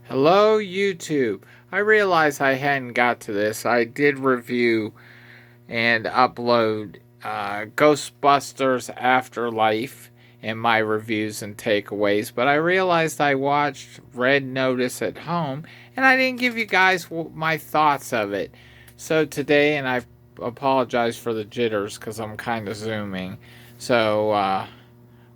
Hello, YouTube. I realized I hadn't got to this. I did review and upload Ghostbusters Afterlife in my reviews and takeaways, but I realized I watched Red Notice at home and I didn't give you guys my thoughts of it. So today, and I apologize for the jitters because I'm kind of zooming. So,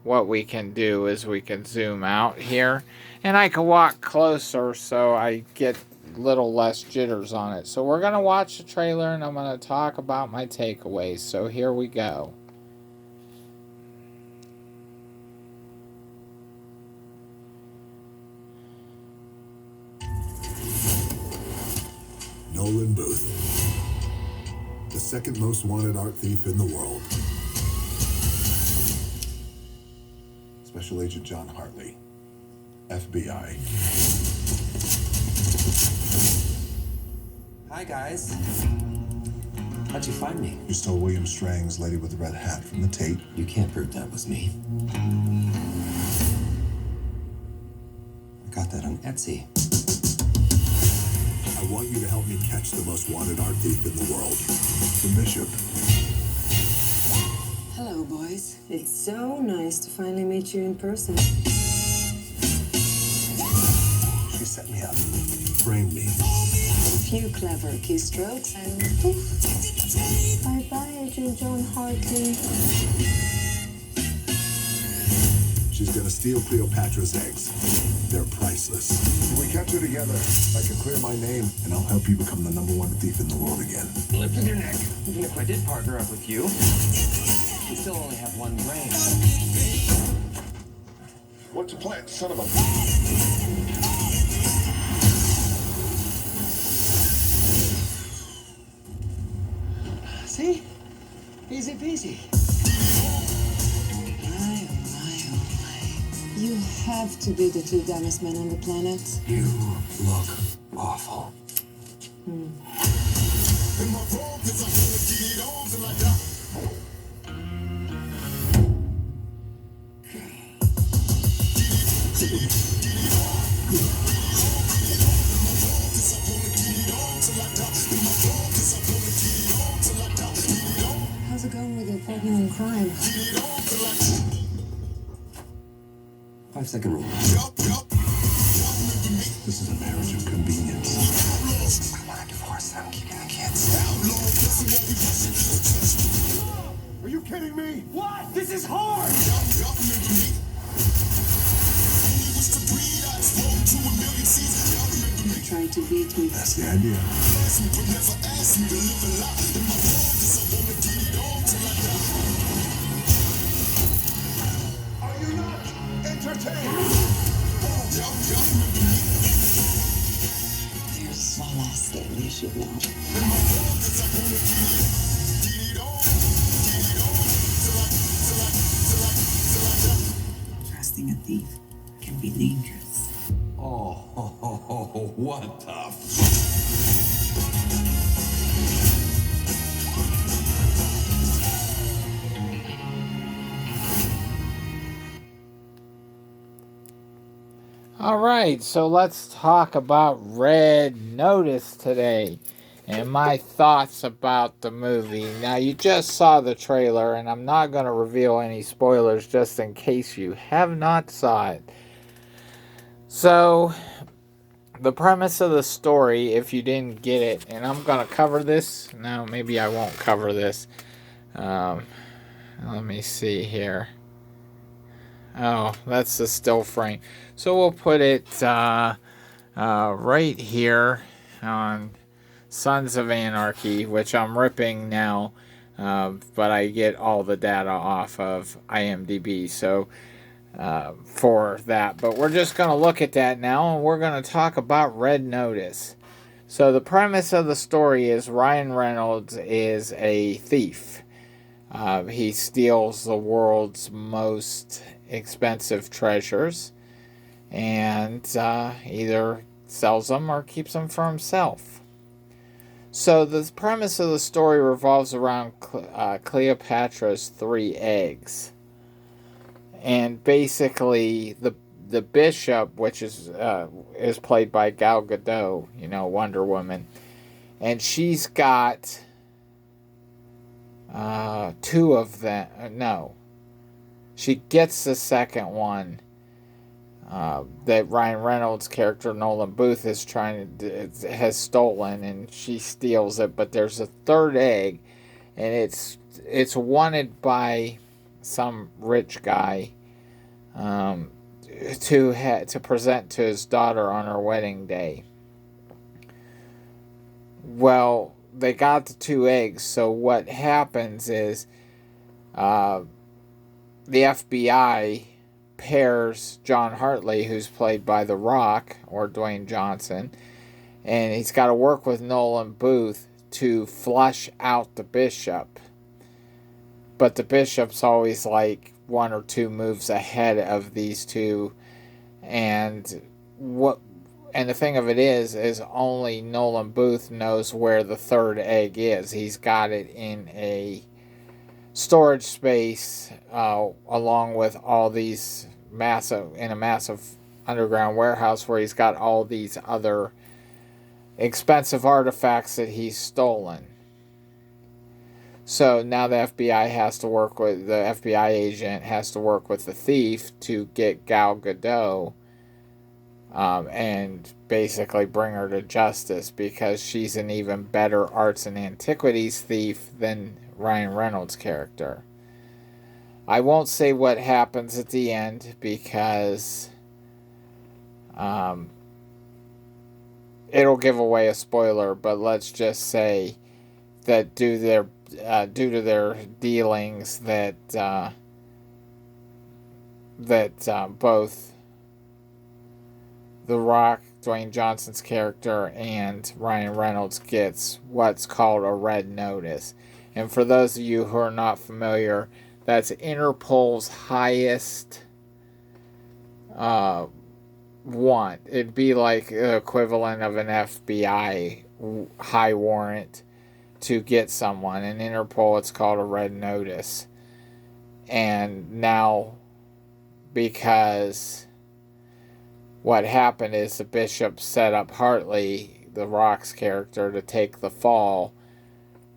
what we can do is we can zoom out here and I can walk closer so I get a little less jitters on it. So we're going to watch the trailer and I'm going to talk about my takeaways. So here we go. Nolan Booth, the second most wanted art thief in the world. Special Agent John Hartley, FBI. Hi, guys. How'd you find me? You stole William Strang's Lady with the Red Hat from the tape. You can't prove that was me. I got that on Etsy. I want you to help me catch the most wanted art thief in the world, the Bishop. Hello, boys. It's so nice to finally meet you in person. She set me up, framed me. A few clever keystrokes and poof. Bye-bye, Agent John Hartley. She's gonna steal Cleopatra's eggs. They're priceless. If we catch her together, I can clear my name, and I'll help you become the number one thief in the world again. Lifted your neck. Even if I did partner up with you, you still only have one brain. What's your plan, son of a... See? Easy peasy. My, oh my, oh my. You have to be the two dumbest men on the planet. You look awful. How's it going with your partner in crime? 5-second rule. This is a marriage of convenience. I want a divorce. I'm keeping the kids. Are you kidding me? What? This is hard! Trying to beat me. That's the idea. Are you not entertained? There's one last thing you should know. Trusting a thief can be dangerous. Oh, what the... Alright, so let's talk about Red Notice today and my thoughts about the movie. Now, you just saw the trailer, and I'm not going to reveal any spoilers just in case you have not saw it. So, the premise of the story, if you didn't get it, and I'm going to cover this. No, maybe I won't cover this. Let me see here. Oh, that's the still frame. So we'll put it right here on Sons of Anarchy, which I'm ripping now, but I get all the data off of IMDb. So for that, but we're just going to look at that now, and we're going to talk about Red Notice. So the premise of the story is Ryan Reynolds is a thief. He steals the world's most expensive treasures and either sells them or keeps them for himself. So the premise of the story revolves around Cleopatra's 3 eggs. And basically, the Bishop, which is played by Gal Gadot, Wonder Woman, and she's got two of them. No, she gets the second one. That Ryan Reynolds' character Nolan Booth has stolen, and she steals it. But there's a third egg, and it's wanted by some rich guy to present to his daughter on her wedding day. Well, they got the two eggs, so what happens is the FBI pairs John Hartley, who's played by The Rock, or Dwayne Johnson, and he's got to work with Nolan Booth to flush out the Bishop. But the Bishop's always like one or two moves ahead of these two, and the thing of it is only Nolan Booth knows where the third egg is. He's got it in a storage space along with all these massive underground warehouse where he's got all these other expensive artifacts that he's stolen. So now the FBI agent has to work with the thief to get Gal Gadot and basically bring her to justice, because she's an even better arts and antiquities thief than Ryan Reynolds' character. I won't say what happens at the end, because it'll give away a spoiler, but let's just say that due to their dealings, that both The Rock, Dwayne Johnson's character, and Ryan Reynolds gets what's called a red notice. And for those of you who are not familiar, that's Interpol's highest want. It'd be like the equivalent of an FBI high warrant to get someone. In Interpol, it's called a red notice. And now, because what happened is the Bishop set up Hartley, The Rock's character, to take the fall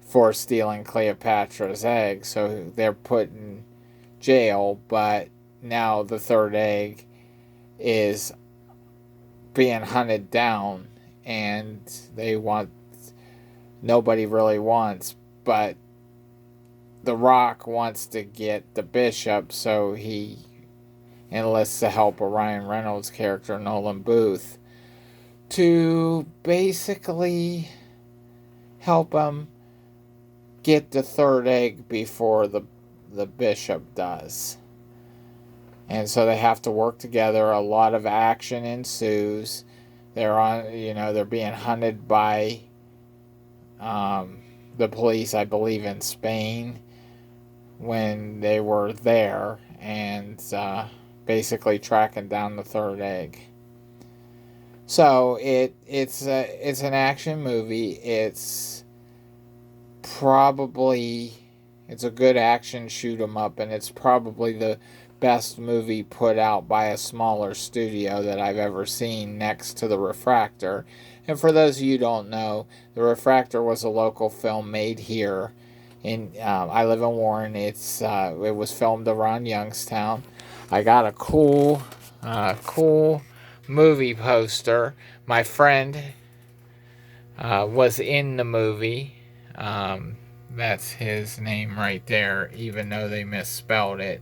for stealing Cleopatra's egg, so they're put in jail. But now the third egg is being hunted down, and nobody really wants, but The Rock wants to get the Bishop, so he enlists the help of Ryan Reynolds' character Nolan Booth to basically help him get the third egg before the Bishop does. And so they have to work together. A lot of action ensues. They're being hunted by the police, I believe, in Spain when they were there, and basically tracking down the third egg. So it's an action movie. It's a good action shoot 'em up, and it's probably the best movie put out by a smaller studio that I've ever seen, next to The Refractor. And for those of you who don't know, The Refractor was a local film made here. I live in Warren. It was filmed around Youngstown. I got a cool movie poster. My friend was in the movie. That's his name right there, even though they misspelled it.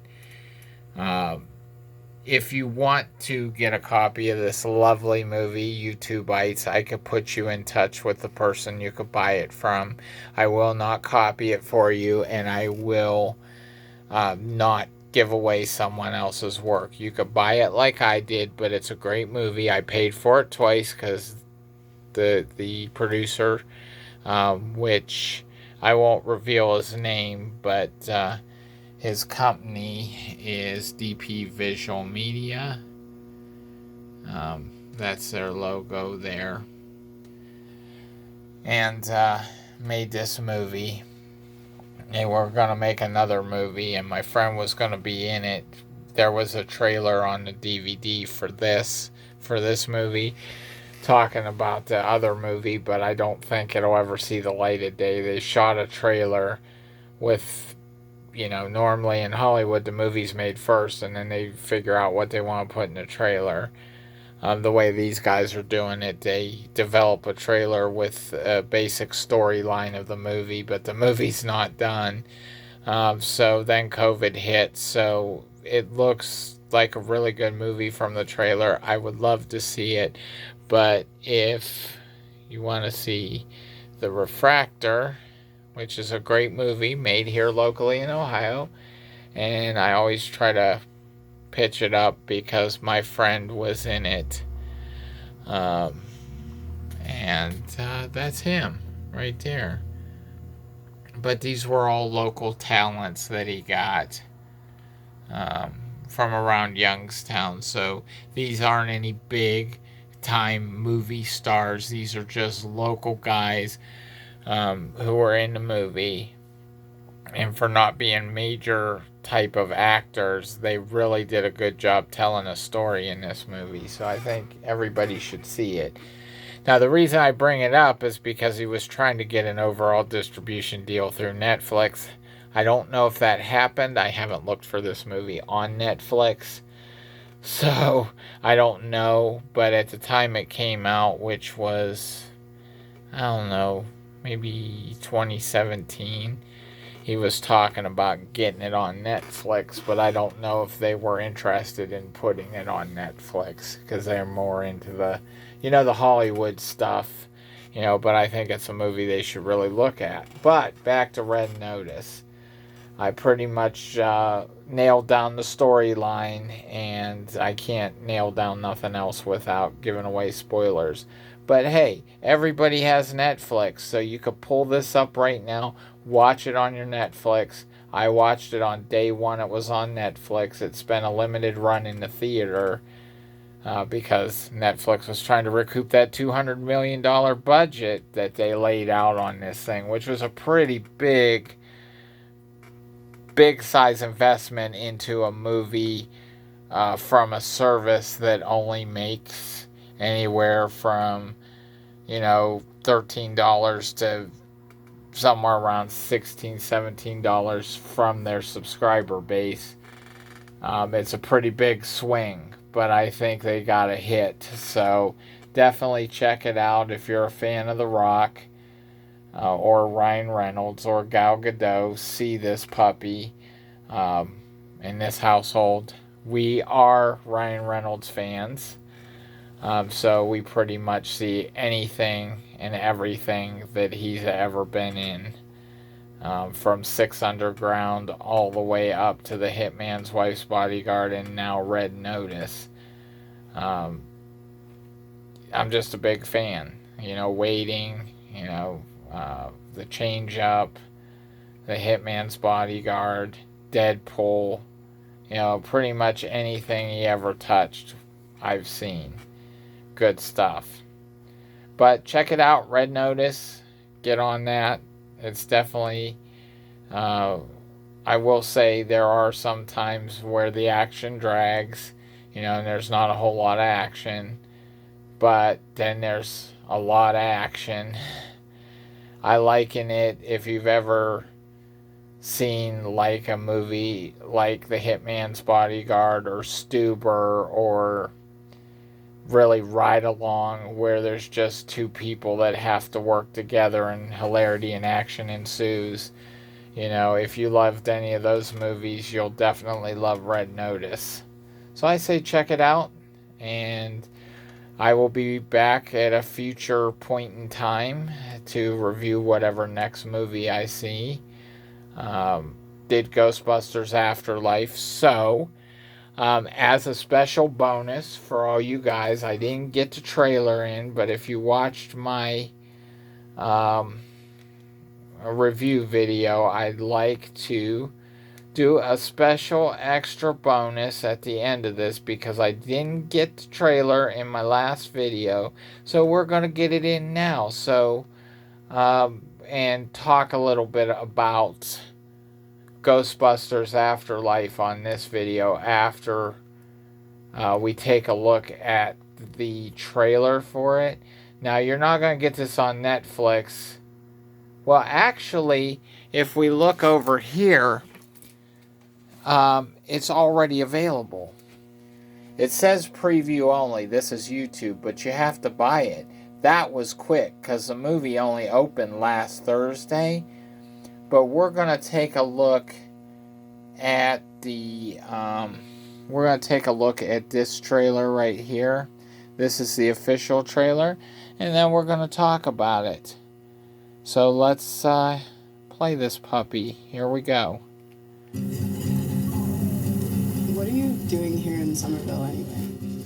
If you want to get a copy of this lovely movie, YouTube Bites, I could put you in touch with the person you could buy it from. I will not copy it for you, and I will not give away someone else's work. You could buy it like I did, but it's a great movie. I paid for it twice because the producer, which I won't reveal his name, but his company is DP Visual Media. That's their logo there. And made this movie. They were going to make another movie, and my friend was going to be in it there was a trailer on the DVD for this movie, talking about the other movie, but I don't think it'll ever see the light of day. They shot a trailer with, normally in Hollywood, the movie's made first, and then they figure out what they want to put in the trailer. The way these guys are doing it, they develop a trailer with a basic storyline of the movie, but the movie's not done. So then COVID hit, so it looks like a really good movie from the trailer. I would love to see it, but if you want to see The Refractor, which is a great movie made here locally in Ohio, and I always try to pitch it up because my friend was in it. And that's him right there. But these were all local talents that he got from around Youngstown. So these aren't any big time movie stars. These are just local guys who were in the movie. And for not being major type of actors, they really did a good job telling a story in this movie. So I think everybody should see it. Now, the reason I bring it up is because he was trying to get an overall distribution deal through Netflix. I don't know if that happened. I haven't looked for this movie on Netflix. So, I don't know. But at the time it came out, which was, I don't know, maybe 2017, he was talking about getting it on Netflix. But I don't know if they were interested in putting it on Netflix because they're more into the Hollywood stuff, but I think it's a movie they should really look at. But back to Red Notice. I pretty much nailed down the storyline, and I can't nail down nothing else without giving away spoilers. But hey, everybody has Netflix, so you could pull this up right now, watch it on your Netflix. I watched it on day one it was on Netflix. It's been a limited run in the theater. Because Netflix was trying to recoup that $200 million budget that they laid out on this thing, which was a pretty big size investment into a movie from a service that only makes anywhere from, $13 to somewhere around $16, $17 from their subscriber base. It's a pretty big swing, but I think they got a hit. So definitely check it out if you're a fan of The Rock or Ryan Reynolds or Gal Gadot. See this puppy in this household. We are Ryan Reynolds fans, so we pretty much see anything and everything that he's ever been in. From Six Underground all the way up to The Hitman's Wife's Bodyguard and now Red Notice. I'm just a big fan. Waiting, The Change Up, The Hitman's Bodyguard, Deadpool, pretty much anything he ever touched, I've seen. Good stuff. But check it out, Red Notice. Get on that. It's definitely, I will say there are some times where the action drags, and there's not a whole lot of action, but then there's a lot of action. I liken it, if you've ever seen like a movie like The Hitman's Bodyguard or Stuber or really Ride Along, where there's just two people that have to work together and hilarity and action ensues. If you loved any of those movies, you'll definitely love Red Notice. So I say check it out, and I will be back at a future point in time to review whatever next movie I see. Did Ghostbusters Afterlife, so as a special bonus for all you guys, I didn't get the trailer in, but if you watched my review video, I'd like to do a special extra bonus at the end of this because I didn't get the trailer in my last video, so we're going to get it in now. So and talk a little bit about Ghostbusters Afterlife on this video after we take a look at the trailer for it. Now, you're not going to get this on Netflix. Well, actually, if we look over here, it's already available. It says preview only. This is YouTube, but you have to buy it. That was quick because the movie only opened last Thursday. But we're going to take a look at the we're going to take a look at this trailer right here. This is the official trailer, and then we're going to talk about it. So let's play this puppy. Here we go. What are you doing here in Somerville anyway?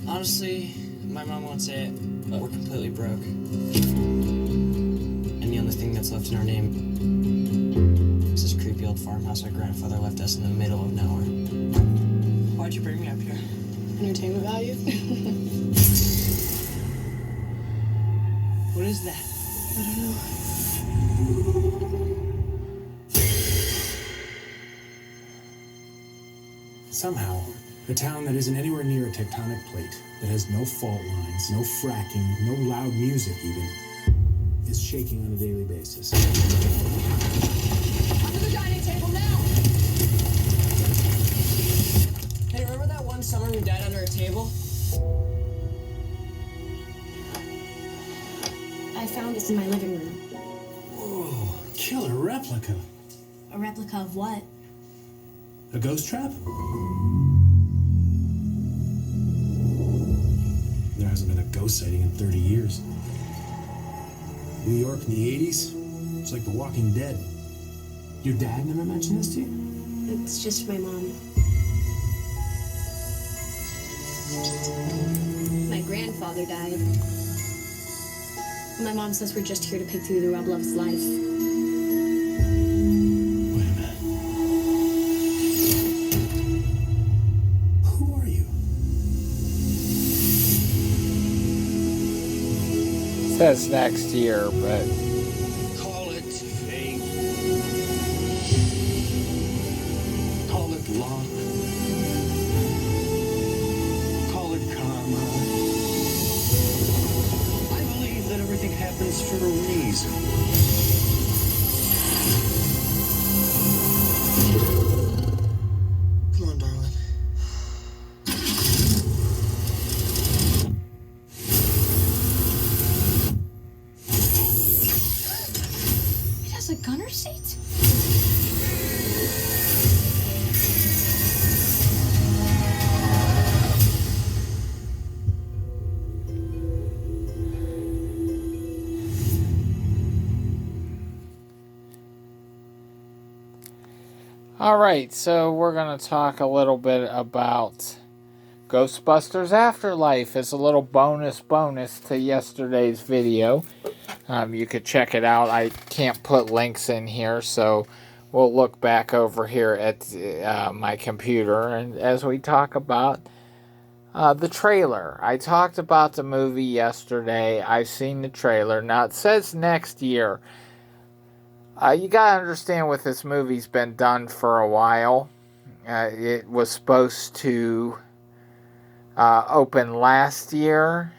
Honestly, my mom won't say it, but we're completely broke. And the only thing that's left in our name is this creepy old farmhouse our grandfather left us in the middle of nowhere. Why'd you bring me up here? Entertainment value? What is that? I don't know. Somehow, a town that isn't anywhere near a tectonic plate, that has no fault lines, no fracking, no loud music even, is shaking on a daily basis. Under the dining table now! Hey, remember that one summer we died under a table? I found this in my living room. Whoa, killer replica. A replica of what? A ghost trap? There hasn't been a ghost sighting in 30 years. New York in the 80s? It's like The Walking Dead. Your dad never mentioned this to you? It's just my mom. My grandfather died. My mom says we're just here to pick through the rubble of his life. Wait a minute. Who are you? It says next year, but Call it fate. Call it luck. Call it karma. I believe that everything happens for a reason. Come on, darling. It has a gunner seat? alright, so we're going to talk a little bit about Ghostbusters Afterlife as a little bonus to yesterday's video. You could check it out. I can't put links in here, so we'll look back over here at my computer and as we talk about the trailer. I talked about the movie yesterday. I've seen the trailer. Now it says next year. You gotta understand what this movie's been done for a while. It was supposed to open last year,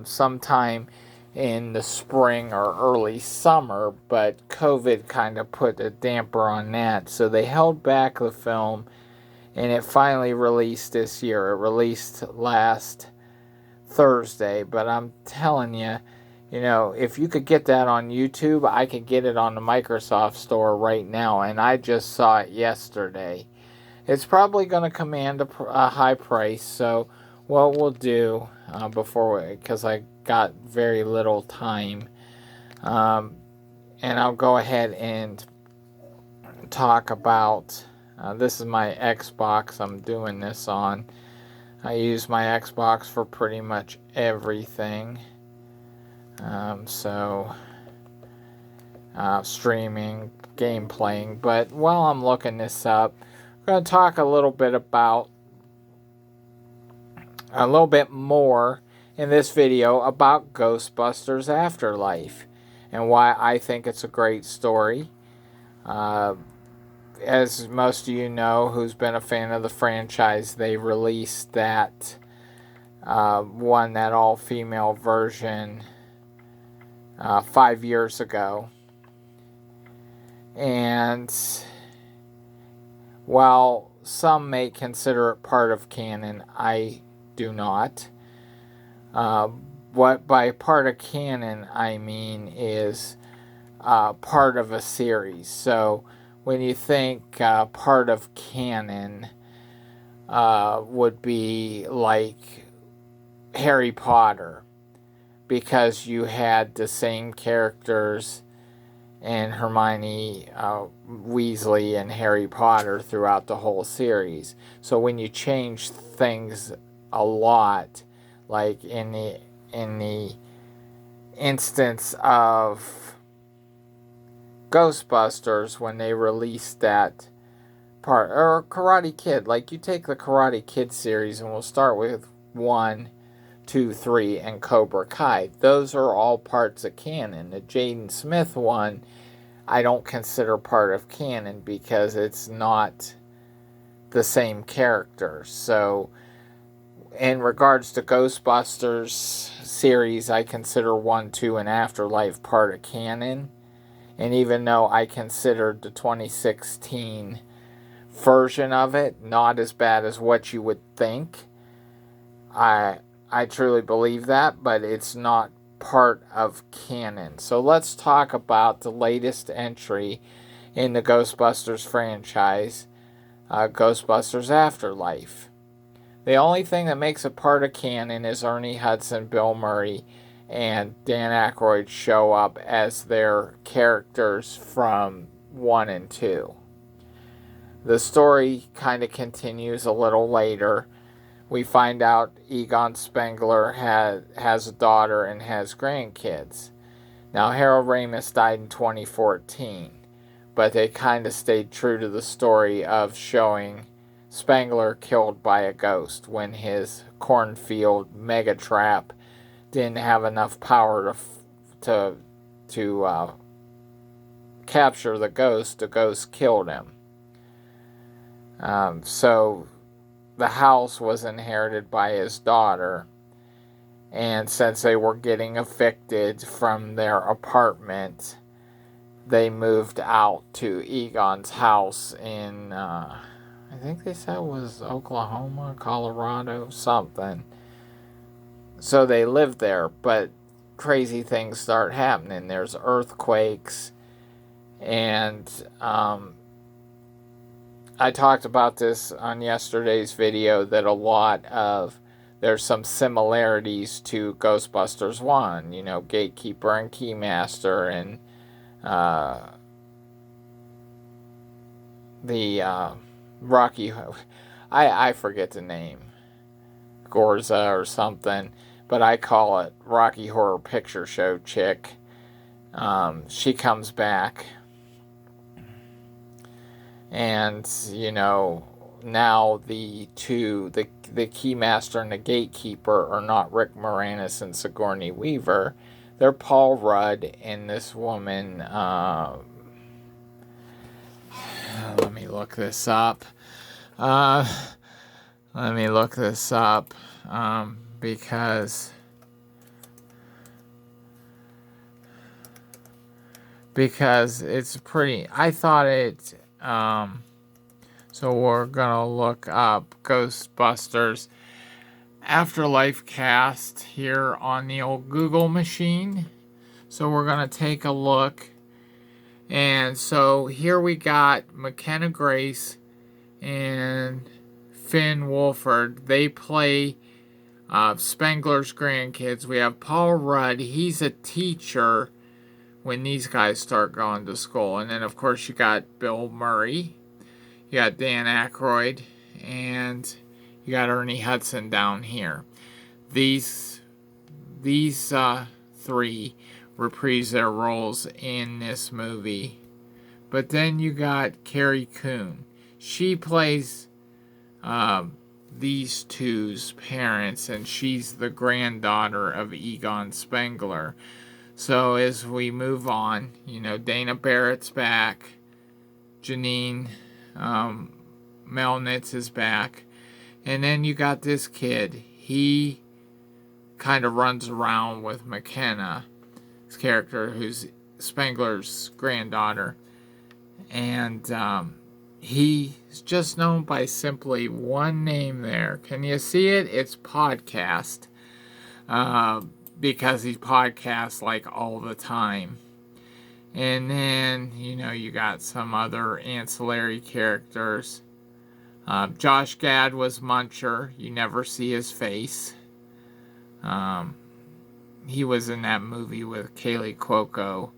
sometime in the spring or early summer, but COVID kind of put a damper on that. So they held back the film, and it finally released this year. It released last Thursday, but I'm telling you, you know, if you could get that on YouTube, I could get it on the Microsoft Store right now, and I just saw it yesterday. It's probably going to command a high price, so what we'll do because I got very little time, and I'll go ahead and talk about, this is my Xbox I'm doing this on. I use my Xbox for pretty much everything. Streaming, game playing. But while I'm looking this up, I'm going to talk a little bit more in this video about Ghostbusters Afterlife and why I think it's a great story. as most of you know, who's been a fan of the franchise, they released that that all-female version 5 years ago. And while some may consider it part of canon, I do not. What by part of canon I mean is part of a series. So when you think part of canon would be like Harry Potter, because you had the same characters and Hermione Weasley and Harry Potter throughout the whole series. So when you change things a lot, like in the instance of Ghostbusters, when they released that part, or Karate Kid, like you take the Karate Kid series, and we'll start with 1, 2, 3, and Cobra Kai. Those are all parts of canon. The Jaden Smith one, I don't consider part of canon because it's not the same character. So, in regards to Ghostbusters series, I consider 1, 2, and Afterlife part of canon. And even though I considered the 2016 version of it not as bad as what you would think, I truly believe that, but it's not part of canon. So let's talk about the latest entry in the Ghostbusters franchise, Ghostbusters Afterlife. The only thing that makes it part of canon is Ernie Hudson, Bill Murray, and Dan Aykroyd show up as their characters from 1 and 2. The story kind of continues a little later. We find out Egon Spengler has a daughter and has grandkids. Now, Harold Ramis died in 2014, but they kind of stayed true to the story of showing Spengler killed by a ghost when his cornfield mega trap didn't have enough power to capture the ghost. The ghost killed him. So the house was inherited by his daughter, and since they were getting evicted from their apartment, they moved out to Egon's house in I think they said it was Oklahoma, Colorado, something. So they lived there, but crazy things start happening. There's earthquakes, and I talked about this on yesterday's video, that there's some similarities to Ghostbusters 1, Gatekeeper and Keymaster, and the Rocky, I forget the name, Gorza or something, but I call it Rocky Horror Picture Show chick. She comes back. And, now the Keymaster and the Gatekeeper are not Rick Moranis and Sigourney Weaver. They're Paul Rudd and this woman, let me look this up. Because it's pretty, I thought it, so we're gonna look up Ghostbusters Afterlife cast here on the old Google machine. So we're gonna take a look, and so here we got McKenna Grace and Finn Wolford. They play Spengler's grandkids. We have Paul Rudd. He's a teacher when these guys start going to school. And then, of course, you got Bill Murray. You got Dan Aykroyd. And you got Ernie Hudson down here. These three reprise their roles in this movie. But then you got Carrie Coon. She plays these two's parents, and she's the granddaughter of Egon Spengler. So as we move on, Dana Barrett's back. Janine Melnitz is back. And then you got this kid. He kind of runs around with McKenna's character, who's Spengler's granddaughter. And he's just known by simply one name there. Can you see it? It's Podcast. Because he podcasts like all the time. And then, you got some other ancillary characters. Josh Gad was Muncher. You never see his face. He was in that movie with Kaylee Cuoco,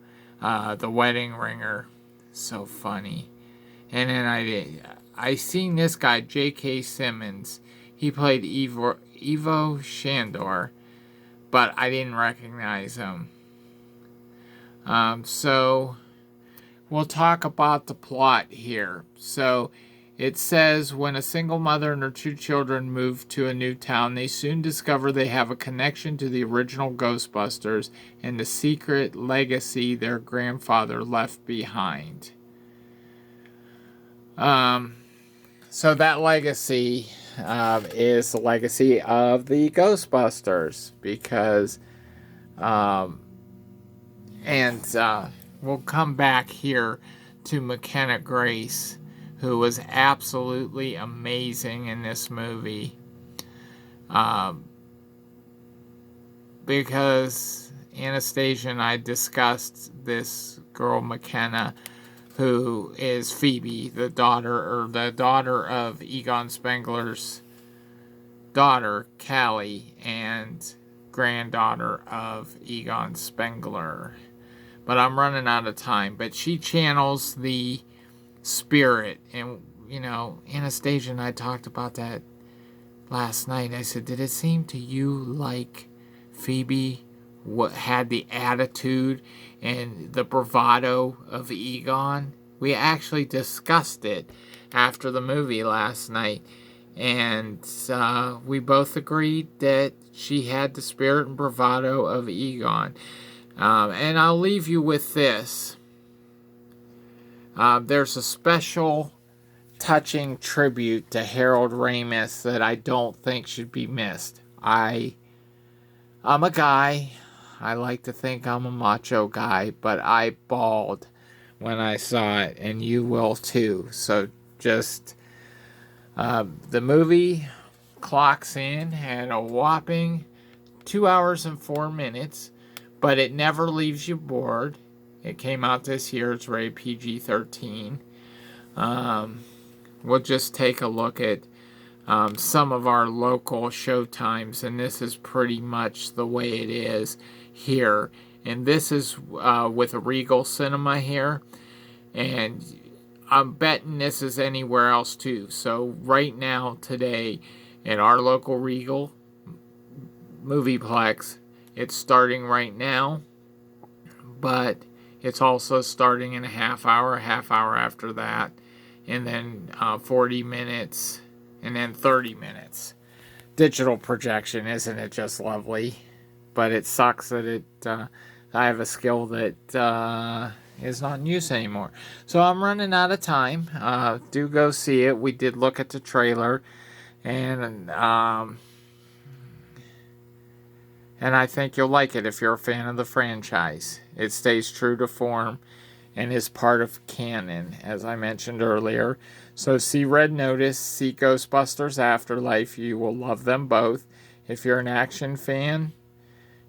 The Wedding Ringer. So funny. And then I seen this guy, J.K. Simmons. He played Ivo Shandor, but I didn't recognize him. So we'll talk about the plot here. So it says, when a single mother and her 2 children move to a new town, they soon discover they have a connection to the original Ghostbusters and the secret legacy their grandfather left behind. So that legacy is the legacy of the Ghostbusters, because we'll come back here to McKenna Grace, who was absolutely amazing in this movie. Because Anastasia and I discussed this girl, McKenna, who is Phoebe, the daughter of Egon Spengler's daughter, Callie, and granddaughter of Egon Spengler. But I'm running out of time. But she channels the spirit. And, Anastasia and I talked about that last night. I said, did it seem to you like Phoebe had the attitude and the bravado of Egon? We actually discussed it after the movie last night. And we both agreed that she had the spirit and bravado of Egon. And I'll leave you with this. There's a special, touching tribute to Harold Ramis that I don't think should be missed. I'm a guy. I like to think I'm a macho guy, but I bawled when I saw it, and you will too. So just, the movie clocks in at a whopping 2 hours and 4 minutes, but it never leaves you bored. It came out this year. It's rated PG-13. We'll just take a look at some of our local showtimes, and this is pretty much the way it is here. And this is with a Regal Cinema here, and I'm betting this is anywhere else too. So right now, today, at our local Regal Movieplex, it's starting right now, but it's also starting in a half hour after that, and then 40 minutes, and then 30 minutes. Digital projection, isn't it just lovely? But it sucks that I have a skill that is not in use anymore. So I'm running out of time. Do go see it. We did look at the trailer, and I think you'll like it if you're a fan of the franchise. It stays true to form and is part of canon, as I mentioned earlier. So see Red Notice, see Ghostbusters Afterlife. You will love them both. If you're an action fan,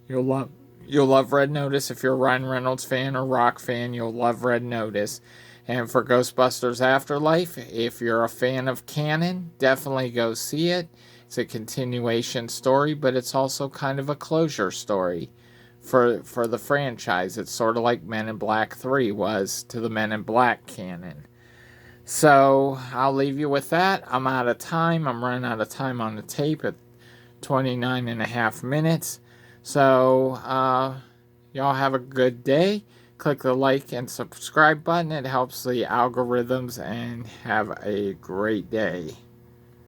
you'll love Red Notice. If you're a Ryan Reynolds fan or rock fan, you'll love Red Notice. And for Ghostbusters Afterlife, if you're a fan of canon, definitely go see it. It's a continuation story, but it's also kind of a closure story for the franchise. It's sort of like Men in Black 3 was to the Men in Black canon. So I'll leave you with that. I'm out of time. I'm running out of time on the tape at 29 and a half minutes. So y'all have a good day. Click the like and subscribe button. It helps the algorithms, and have a great day.